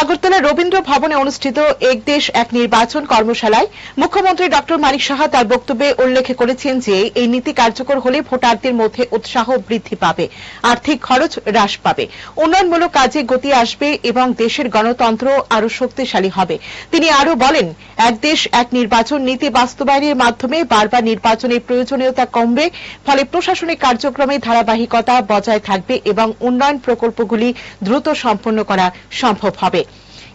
আগরতলা রবীন্দ্র ভবনে অনুষ্ঠিত এক দেশ এক নির্বাচন কর্মশালায় মুখ্যমন্ত্রী ডক্টর মানিক সাহা তার বক্তব্যে উল্লেখ করেছেন যে এই নীতি কার্যকর হলে ভোটারদের মধ্যে উৎসাহ বৃদ্ধি পাবে, আর্থিক খরচ হ্রাস পাবে, উন্নয়নমূলক কাজে গতি আসবে এবং দেশের গণতন্ত্র আরও শক্তিশালী হবে। তিনি আরও বলেন, এক দেশ এক নির্বাচন নীতি বাস্তবায়নের মাধ্যমে বারবার নির্বাচনের প্রয়োজনীয়তা কমবে, ফলে প্রশাসনিক কার্যক্রমে ধারাবাহিকতা বজায় থাকবে এবং উন্নয়ন প্রকল্পগুলি দ্রুত সম্পন্ন করা সম্ভব হবে।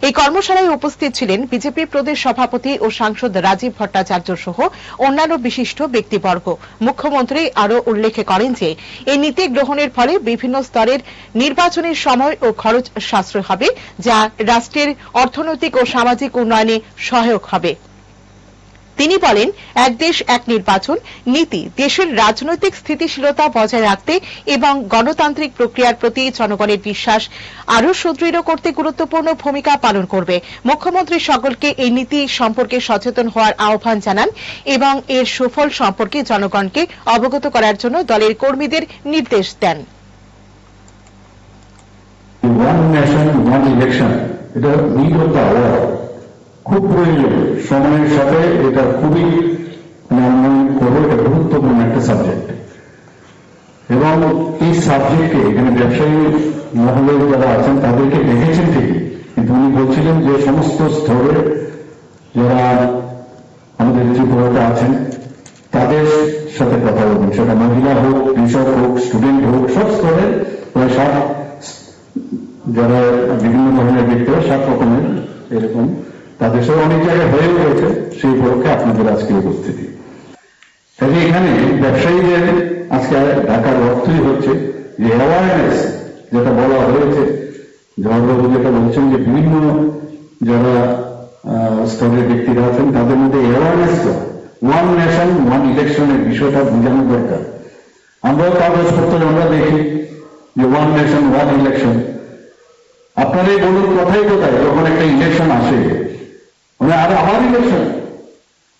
এই কর্মশালায় উপস্থিত ছিলেন বিজেপি প্রদেশ সভাপতি ও সাংসদ রাজীব ভট্টাচার্য সহ অন্যান্য বিশিষ্ট ব্যক্তিবর্গ। মুখ্যমন্ত্রী আরও উল্লেখ করেন যে এই নীতি গ্রহণের ফলে বিভিন্ন স্তরের নির্বাচনের সময় ও খরচ সাশ্রয় হবে, যা রাষ্ট্রের অর্থনৈতিক ও সামাজিক উন্নয়নে সহায়ক হবে। তিনি বলেন, এক দেশ এক নির্বাচন নীতি দেশের রাজনৈতিক স্থিতিশীলতা বজায় রাখতে এবং গণতান্ত্রিক প্রক্রিয়ার প্রতি জনগণের বিশ্বাস আরও সুদৃঢ় করতে গুরুত্বপূর্ণ ভূমিকা পালন করবে। মুখ্যমন্ত্রী সকলকে এই নীতি সম্পর্কে সচেতন হওয়ার আহ্বান জানান এবং এর সুফল সম্পর্কে জনগণকে অবগত করার জন্য দলের কর্মীদের নির্দেশ দেন। খুব প্রয়োজন, সময়ের সাথে এটা খুবই এটা গুরুত্বপূর্ণ একটা সাবজেক্ট এবং এই সাবজেক্টে এখানে ব্যবসায়ী মহলে যারা আছেন তাদেরকে দেখেছেন ঠিকই, কিন্তু উনি বলছিলেন যে সমস্ত স্তরে যারা আমাদের ত্রিপুরাতে আছেন তাদের সাথে কথা বলবেন, সেটা মহিলা হোক, কৃষক হোক, স্টুডেন্ট হোক, সব স্তরে প্রায় যারা বিভিন্ন ধরনের ব্যক্তি হয় 7 রকমের এরকম তাদের সাথে অনেক জায়গায় হয়ে রয়েছে। সেই উপলক্ষে আপনাদের আজকে উপস্থিতি। তাই এখানে ব্যবসায়ীদের আজকে ঢাকার অর্থই হচ্ছে যে অ্যাওয়ারনেস যেটা বলা হয়েছে, জওয়াহরবাবু যেটা বলছেন যে বিভিন্ন যারা স্তরের ব্যক্তিরা আছেন তাদের মধ্যে অ্যাওয়ারনেস ওয়ান নেশন ওয়ান ইলেকশনের বিষয়টা বোঝানো দরকার। আমরাও কাগজপত্র আমরা দেখি যে ওয়ান নেশন ওয়ান ইলেকশন, আপনার এই বলুন কথাই কোথায় যখন একটা ইলেকশন আসে আর আবার ইলেকশন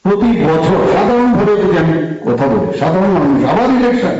প্রতি বছর সাধারণভাবে যদি আমি কথা বলি, সাধারণ মানুষ আবার ইলেকশন